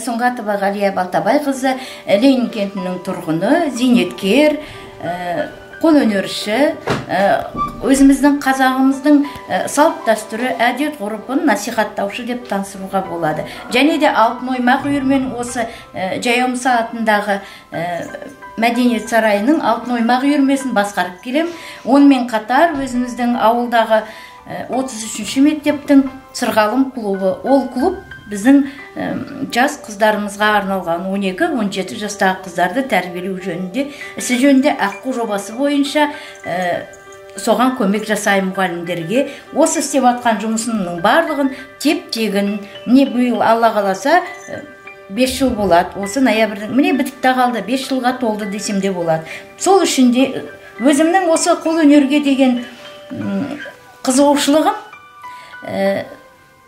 Сұңғатова Ғалия Балтабайқызы, Ленин кентінің тұрғыны, зейнеткер, қолөнерші, өзіміздің қазағымыздың салт дәстүрі, әдет ғұрпын насихаттаушы деп таныстыруға болады. Және де Алтын Оймақ үйірмен осы Жайомса атындағы Мәдениет сарайының Алтын Оймақ үйірмесін басқарып келем. Онымен қатар өзіміздің ауылдағы 33-ші мектептің Сырғалым клубы. Ол клуб біздің жас қыздарымызға арналған 12-17 жастағы қыздарды тәрбиелеу жөнінде, ісі жөнінде аққу жобасы бойынша соған көмек жасаймын мұғалімдерге. Осы істеп атқан жұмысының барлығын теп-тегін, міне биыл Алла қаласа 5 жыл болады. Осы ноябрьдің міне бітікті қалды, 5 жылға толды десем де болады. Сол үшін де өзімнің осы қолөнерге деген қызығушылығым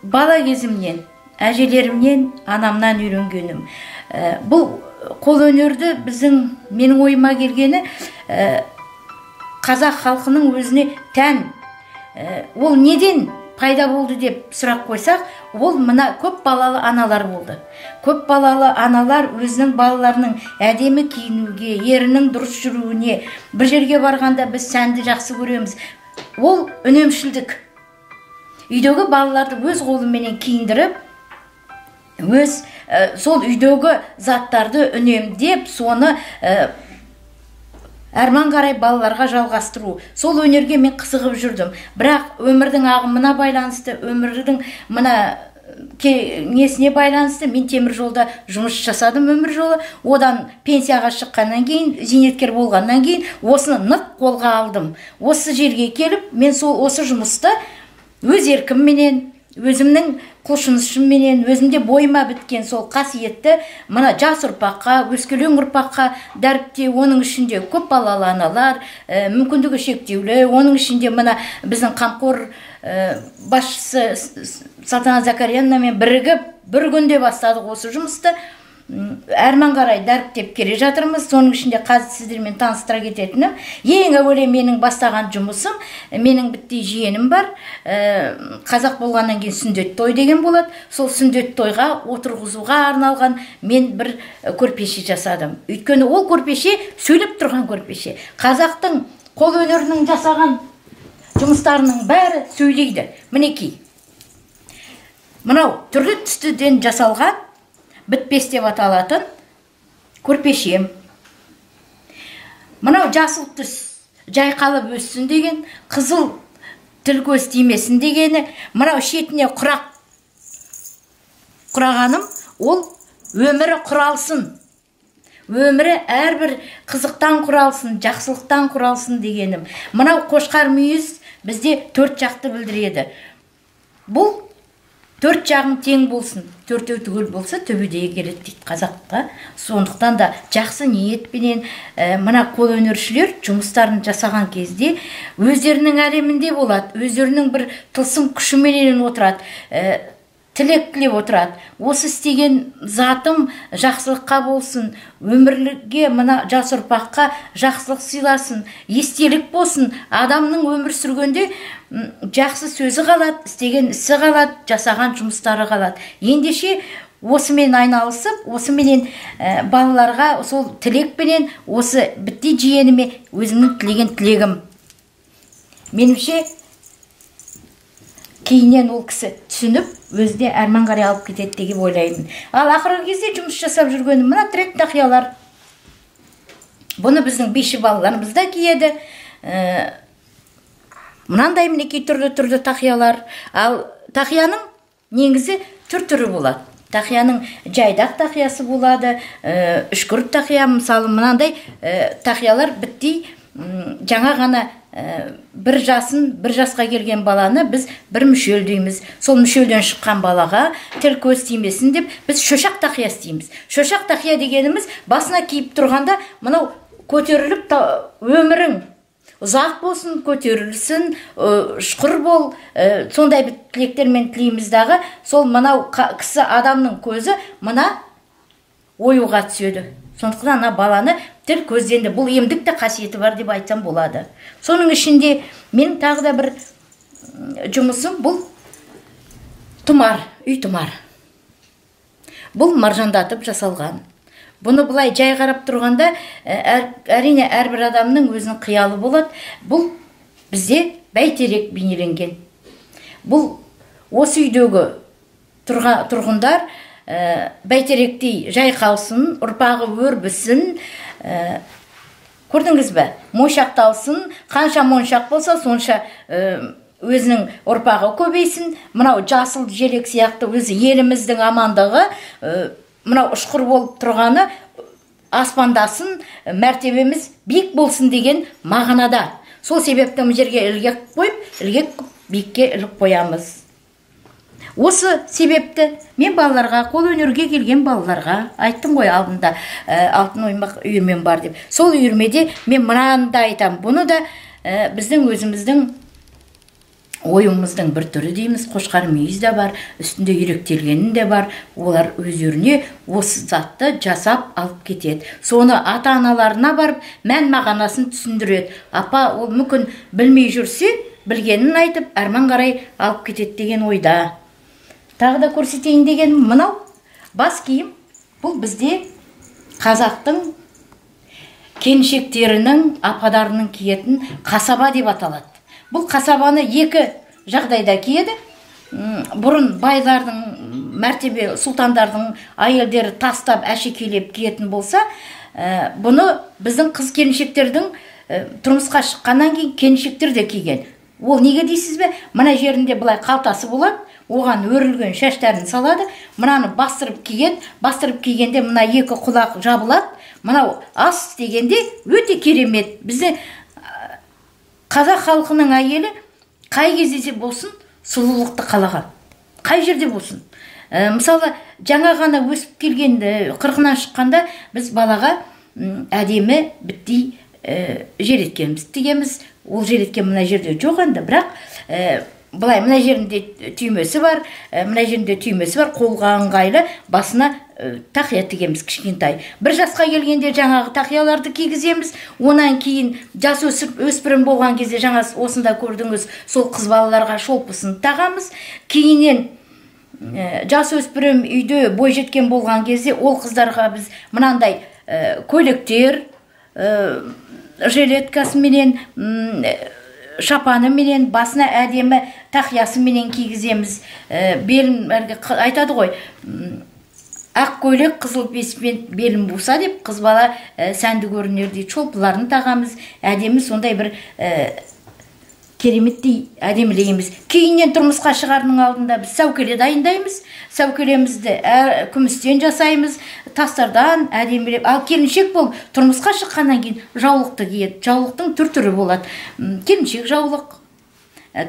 бала кезімнен, әжелерімнен, анамнан үйренгенім. Бұл қолөнерді менің ойыма келгені қазақ халқының өзіне тән. Ол неден пайда болды деп сұрақ қойсақ, ол мына көп балалы аналар болды. Көп балалы аналар өзінің балаларының әдемі киінуге, ерінің дұрыс жүруіне, бір жерге барғанда біз сәнді жақсы көреміз. Ол үнемшілдік. Үйдегі балаларды өз қолымен киіндіріп, сол үйдегі заттарды үнемдеп, соны әрман қарай балаларға жалғастыру. Сол өнерге мен қызығып жүрдім. Бірақ өмірдің ағымына байланысты, өмірдің мына несіне байланысты мен темір жолда жұмыс жасадым өмір жолы. Одан пенсияға шыққаннан кейін, зейнеткер болғаннан кейін осыны нық қолға алдым. Осы жерге келіп, мен осы жұмысты өз еркімменен, өзімнің құлшынысымменен, өзімде бойыма біткен сол қасиетті мына жас ұрпаққа, өскелең ұрпаққа дәріптеу, оның ішінде көп балалы аналар, мүмкіндігі шектеулі, оның ішінде мына біздің қамқор басшысы Салтанат Закарьяновнамен бірігіп, бір күнде бастадық осы жұмысты. Әрман қарай дәріптеп келе жатырмыз. Соның ішінде қазір сіздермен таныстыра кететінім, ең әуелі менің бастаған жұмысым, менің біттей жиенім бар. Қазақ болғаннан кейін сүндет той деген болады. Сол сүндет тойға отырғызуға арналған мен бір көрпеше жасадым. Өйткені ол көрпеше сөйлеп тұрған көрпеше. Қазақтың қолөнерінің жасаған жұмыстарының бәрі сөйлейді. Мінекей. Мынау түрлі түстіден жасалған бітпес деп аталатын көрпешем. Мынау жасыл түс жайқалып өссін деген, қызыл тіл көз тимесін дегені, мынау шетіне құрағаным, ол өмірі құралсын. Өмірі әрбір қызықтан құралсын, жақсылықтан құралсын дегенім. Мынау қошқар мүйіз бізде 4 жақты білдіреді. Бұл 4 жағың тең болсын, 4-еу түгел болса төбедегі келеді дейді қазаққа. Сондықтан да жақсы ниетпенен мына қолөнершілер жұмыстарын жасаған кезде өздерінің әлемінде болады, өздерінің бір тылсым күшіменен отырады, тілек тілеп отырады. Осы істеген затым жақсылыққа болсын, өмірліге мына жас ұрпаққа жақсылық сыйласын, естелік болсын. Адамның өмір сүргенде жақсы сөзі қалады, істеген ісі қалады, жасаған жұмыстары қалады. Ендеше осымен айналысып, осыменен балаларға сол тілекпенен осы бітті жиеніме өзімнің тілеген тілегім. Меніңше кейінен ол кісі түсініп, өзде әрман қарай алып кетеді деп ойлаймын. Ал ақырғы кезде жұмыс жасап жүргенім мына тірек тақиялар. Бұны біздің биші балаларымыз да киеді. Мынандай мінекей түрлі тақиялар. Ал тақияның негізі түр-түрі болады. Тақияның жайдақ тақиясы болады, үшкірт тақия, мысалы мынандай тақиялар бітті жаңа ғана бір жасқа келген баланы біз бір мүшел дейміз. Сол мүшелден шыққан балаға тіл көз тимесін деп біз шошақ тақия істейміз. Шошақ тақия дегеніміз басына киіп тұрғанда мынау көтеріліп өмірің ұзақ болсын, көтерілсін, шұқыр бол, сондай бір тілектермен тілейміз дағы. Сол мынау кісі адамның көзі мына оюға түседі. Сондықтан ана баланы тіл көзденді. Бұл емдік қасиеті бар деп айтсам болады. Соның ішінде менің тағы да бір жұмысым бұл тұмар, үй тұмар. Бұл маржандатып жасалған. Бұны бұлай жай қарап тұрғанда, әрине әрбір адамның өзінің қиялы болады. Бұл бізде бәйтерек бейнеленген. Бұл осы үйдегі тұрғындар бәйтеректей жайқалсын, ұрпағы өрбісін, көрдіңіз бе? Моншақталсын, қанша моншақ болса, сонша өзінің ұрпағы көбейсін. Мынау жасыл желек сияқты өзі еліміздің амандығы, мынау ұшқыр болып тұрғаны аспандасын, мәртебеміз биік болсын деген мағынада. Сол себепті мына жерге ілгек қойып, ілгек биікке іліп қоямыз. Осы себепті мен балаларға, қол өнерге келген балаларға айттым ғой алдында, алтын оймақ үйірмем бар деп. Сол үйірмеде мен мынаны да айтам. Бұны да біздің өзіміздің ойымыздың бір түрі дейміз, қошқар мүйіз де бар, үстінде үйректелгені де бар. Олар өздеріне осы затты жасап алып кетеді. Соны ата-аналарына барып, мән мағынасын түсіндіреді. Апа, ол мүмкін білмей жүрсе, білгенін айтып, арман қарай алып кетеді деген ойда. Тағы да көрсетейін деген мынау бас киім. Бұл бізде қазақтың келіншектерінің, ападарының киетін қасаба деп аталады. Бұл қасабаны екі жағдайда киеді. Бұрын байлардың, мәртебе сұлтандардың әйелдері тастап әшекейлеп киетін болса, бұны біздің қыз келіншектердің тұрмысқа шыққаннан кейін келіншектер де киген. Ол неге дейсіз бе? Мына жерінде былай қалтасы болады, оған өрілген шаштарын салады, мынаны бастырып киген, бастырып кигенде мына екі құлақ жабылады. Мынау ас дегенде өте керемет. Бізде қазақ халқының әйелі қай кезде болсын сұлулықты қалаған. Қай жерде болсын. Мысалы, жаңа ғана өсіп келгенде, 40-нан шыққанда біз балаға әдемі біттей жереткеніміз тігеміз. Ол жереткен мына жерде жоқ енді, бірақ былай мына жерінде түймесі бар, мына жерінде түймесі бар, қолға ыңғайлы, басына тақия тігеміз кішкентай. Бір жасқа келгенде жаңағы тақияларды кигіземіз. Онан кейін жас өспірім болған кезде жаңа осында көрдіңіз, сол қыз балаларға шолпысын тағамыз. Кейіннен жас өспірім үйде бой жеткен болған кезде ол қыздарға біз мынандай көйлектер, жилеткасы менен, шапаны менен, басына әдемі тақиясы менен кигіземіз. Белін айтады ғой, ақ көйлек қызыл беспен белін буса деп, қыз бала сәнді көрінер дейді. Шолпыларын тағамыз, әдемі сондай бір кереметтей әдемілейміз. Кейіннен тұрмысқа шығарының алдында біз сәукеле дайындаймыз. Сәукелемізді күмістен жасаймыз, тастардан әдемілеп. Ал келіншек болып тұрмысқа шыққаннан кейін жаулықты киеді. Жаулықтың түр-түрі болады. Келіншек жаулық,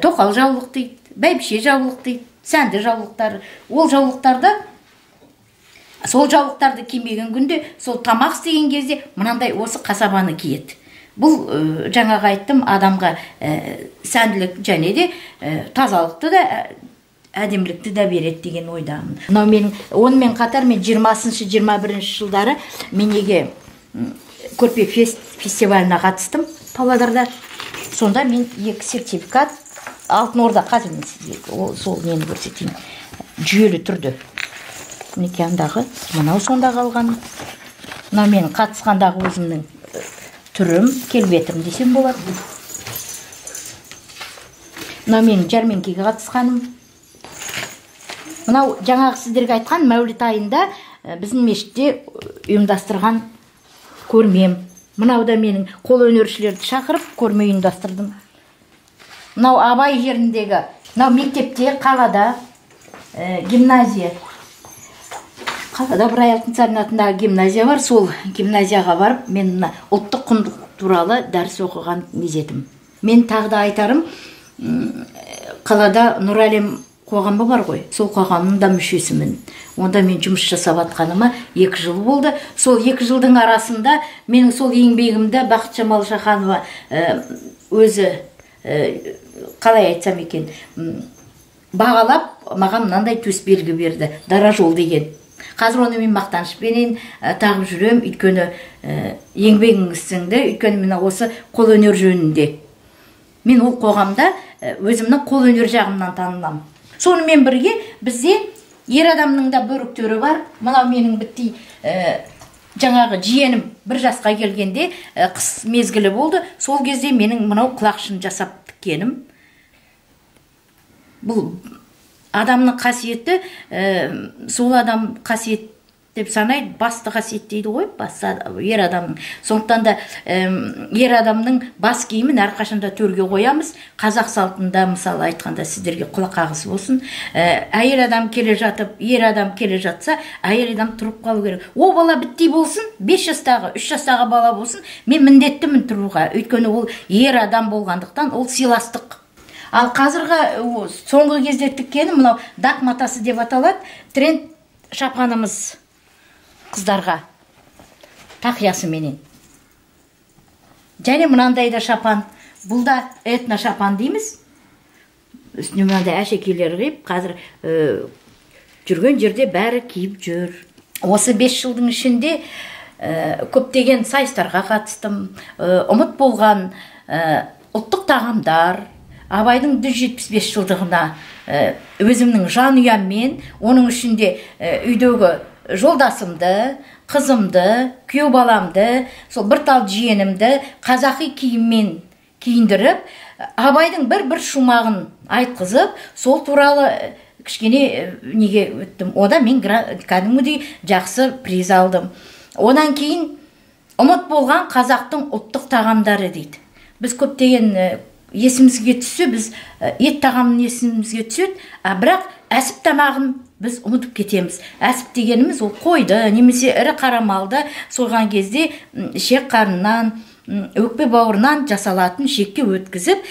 тоқал жаулық дейді, бәйбіше жаулық дейді, сәнді жаулықтар. Ол жаулықтарды, сол жаулықтарды кимеген күнде, сол тамақ істеген кезде мынандай осы қасабаны киеді. Бұл жаңағы айттым, адамға сәнділік және де тазалықты да әдемілікті да береді деген ойдамын. Онымен қатар мен 20-21 жылдары менеге көрпе фестиваліне қатыстым Павлодарда. Сонда мен 2 сертификат, Алтын Орда, қазір мен сізге сол нені көрсетейін, жүйелі түрді. Мінекендағы, мынау сонда қалған. Мынау мен қатысқандағы өзімнің түрім, келбетім десем болады. Мынау мен жәрмеңкеге қатысқаным. Мынау жаңағы сіздерге айтқан Мәуліт айында біздің мешітте ұйымдастырған көрмем. Мынау да менің қол өнершілерді шақырып көрме ұйымдастырдым. Мынау Абай жеріндегі, мынау мектепте, қалада гимназия. Қалада Ыбырай Алтынсарин атындағы гимназия бар. Сол гимназияға барып, мен ұлттық құндылық туралы дәріс оқыған мезетім. Мен тағы да айтарым, қалада Нұр әлем қоғамы бар ғой. Сол қоғамның да мүшесімін. Онда мен жұмыс жасап атқаныма 2 жыл болды. Сол 2 жылдың арасында менің сол еңбегімді Бақытжамал Шаханова өзі, қалай айтсам екен, бағалап, маған мынандай төс белгі берді. Дара жол деген. Қазір оны мен мақтанышпенен тағып жүрем, өйткені еңбегіңізді, өйткені мен осы қол өнер жөнінде. Мен ол қоғамда өзімнің қол өнер жағымнан танылам. Сонымен бірге бізде ер адамның да бөріктері бар. Мынау менің бітті жаңағы жиенім 1 жасқа келгенде қыс мезгілі болды. Сол кезде менің мынау құлақшын жасап тіккенім. Бұл адамның қасиеті, сол адам қасиет деп санайды, басты қасиет дейді ғой, ер адамның. Сондықтан да ер адамның бас киімін әрқашанда төрге қоямыз. Қазақ салтында мысалы айтқанда сіздерге құлақ қағыс болсын. Әйел адам келе жатып, ер адам келе жатса, әйел адам тұрып қалу керек. О бала бітті болсын, 5 жастағы, 3 жастағы бала болсын, мен міндеттімін тұруға. Өйткені ол ер адам болғандықтан ол сыйластық. Ал қазіргі соңғы кезде тіккені мынау дақ матасы деп аталады. Тренд шапанымыз қыздарға тақиясы менен. Және мынандай да шапан, бұл да этно шапан дейміз. Үстіне мынандай әшекейлер қиып, қазір жүрген жерде бәрі киіп жүр. Осы 5 жылдың ішінде көптеген сайыстарға қатыстым. Ұмыт болған ұлттық тағамдар, Абайдың 175 жылдығына өзімнің жанұяммен, оның ішінде үйдегі жолдасымды, қызымды, күйеу баламды, сол бір тал жиенімді қазақи киіммен киіндіріп, Абайдың бір шумағын айтқызып, сол туралы кішкене неге өттім. Ода мен кәдімгідей жақсы приз алдым. Одан кейін ұмыт болған қазақтың ұлттық тағамдары дейді. Біз көптеген есімізге түссе, біз ет тағамын есімізге түседі, бірақ әсіп тамағын біз ұмытып кетеміз. Әсіп дегеніміз ол қойды, немесе ірі қара малды сойған кезде шек қарыннан, өкпе бауырынан жасалатын шекке өткізіп,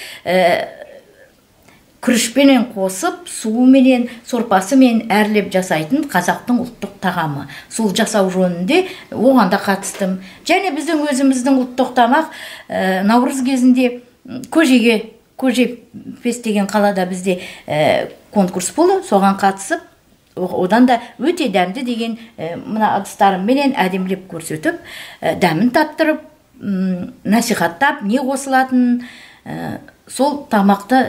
күрішпенен қосып, суыменен, сорпасымен әрлеп жасайтын қазақтың ұлттық тағамы. Сол жасау жөнінде оған да қатыстым. Және біздің өзіміздің ұлттық тамақ Наурыз кезінде Көже фест деген қалада бізде конкурс болды, соған қатысып, одан да өте дәмді деген мына ыдыстарымменен әдемілеп көрсетіп, дәмін таттырып, насихаттап, не қосылатын, сол тамақты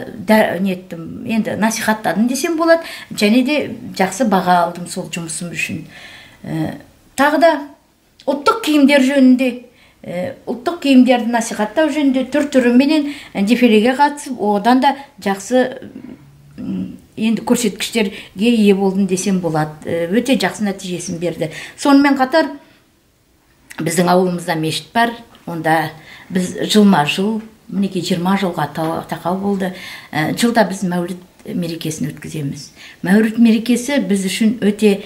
неттім, енді насихаттадым десем болады, және де жақсы баға алдым сол жұмысым үшін. Тағы да ұлттық киімдер жөнінде, ұлттық киімдерді насихаттау жөнінде түр-түріменен дефилеге қатысып, одан да жақсы енді көрсеткіштерге ие болдым десем болады. Өте жақсы нәтижесін берді. Сонымен қатар біздің ауылымызда мешіт бар. Онда біз жылма-жыл, мінекей 20 жылға тақау болды. Жылда біз Мәуліт мерекесін өткіземіз. Мәуліт мерекесі біз үшін өте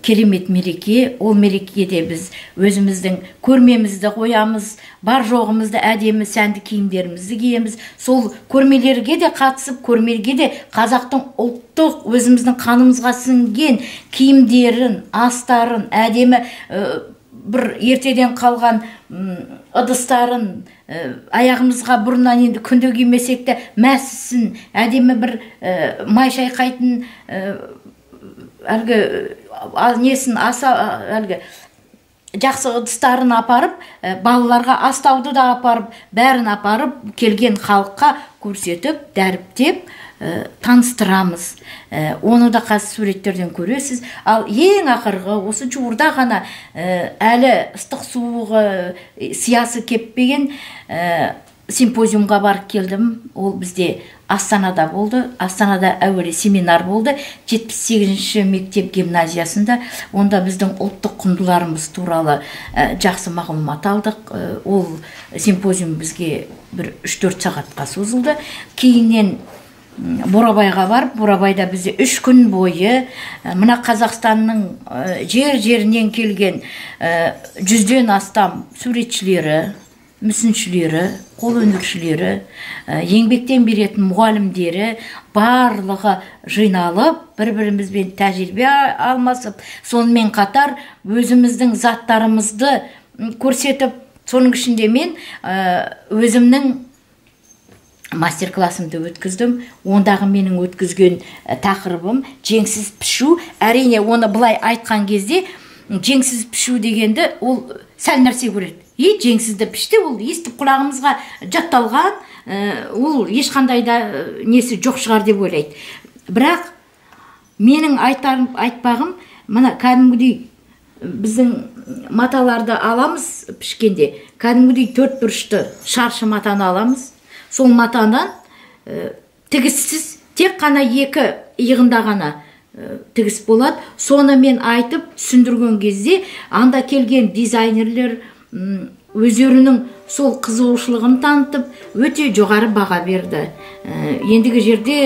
керемет мереке. Ол мерекеде біз өзіміздің көрмемізді қоямыз, бар жоғымызды әдемі сәнді киімдерімізді киеміз. Сол көрмелерге де қатысып, көрмеге де қазақтың ұлттық өзіміздің қанымызға сіңген киімдерін, астарын, әдемі бір ертеден қалған ыдыстарын, аяғымызға бұрыннан енді күнде кимесек те мәсісін, әдемі бір май шайқайтын әлгі несін әлгі жақсы ыдыстарын апарып, балаларға астауды да апарып, бәрін апарып, келген халыққа көрсетіп, дәріптеп, таныстырамыз. Оны да қазір суреттерден көресіз. Ал ең ақырғы осы жуырда ғана әлі ыстық суығы сиясы кеппеген симпозиумға барып келдім. Ол бізде Астанада болды. Астанада әуелі семинар болды. 78-ші мектеп гимназиясында. Онда біздің ұлттық құндыларымыз туралы жақсы мағлұмат алдық. Ол симпозиум бізге бір 3-4 сағатқа созылды. Кейіннен Бурабайға барып, Бурабайда бізде 3 күн бойы мына Қазақстанның жер-жерінен келген 100-ден астам суретшілері, мүсіншілері, қолөнершілері, еңбектен беретін мұғалімдері барлығы жиналып, бір-бірімізбен тәжірибе алмасып, сонымен қатар өзіміздің заттарымызды көрсетіп, соның ішінде мен өзімнің мастер-классымды өткіздім. Ондағы менің өткізген тақырыбым жеңсіз пішу. Әрине, оны былай айтқан кезде жеңсіз пішу дегенді ол сәл нәрсе көреді. Жеңсізді пішті, ол естіп құлағымызға жатталған, ол ешқандай да несі жоқ шығар деп ойлайды. Бірақ менің айтпағым, мына кәдімгідей біздің маталарды аламыз пішкенде, кәдімгідей 4 бұрышты шаршы матаны аламыз. Сол матадан тігіссіз тек қана 2 иығында ғана тігіс болады. Соны мен айтып түсіндірген кезде анда келген дизайнерлер өздерінің сол қызығушылығын танытып, өте жоғары баға берді. Ендігі жерде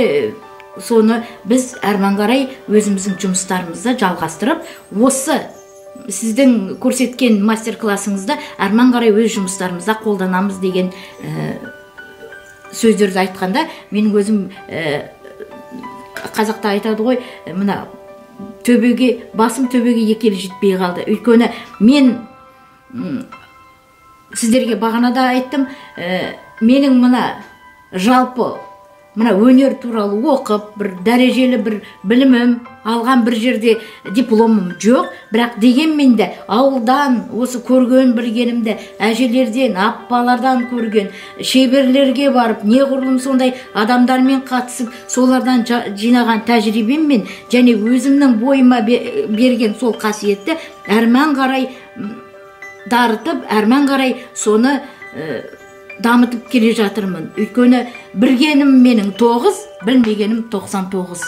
соны біз әрмен қарай өзіміздің жұмыстарымызды жалғастырып, осы сіздің көрсеткен мастер-классыңызда әрмен қарай өз жұмыстарымызда қолданамыз деген сөздерді айтқанда, менің өзім қазақта айтады ғой, мына басым төбеге екі елі жетпей қалды. Өйткені мен сіздерге бағанада айттым, менің мына жалпы өнер туралы оқып, бір дәрежелі бір білімім алған бір жерде дипломым жоқ, бірақ дегенмен де ауылдан осы көрген білгенімді әжелерден, апалардан көрген, шеберлерге барып, неғұрлым сондай адамдармен қатысып, солардан жинаған тәжірибеммен және өзімнің бойыма берген сол қасиетті әрмен қарай дарытып, әрмен қарай соны дамытып келе жатырмын. Өйткені білгенім менің 9, білмегенім 99.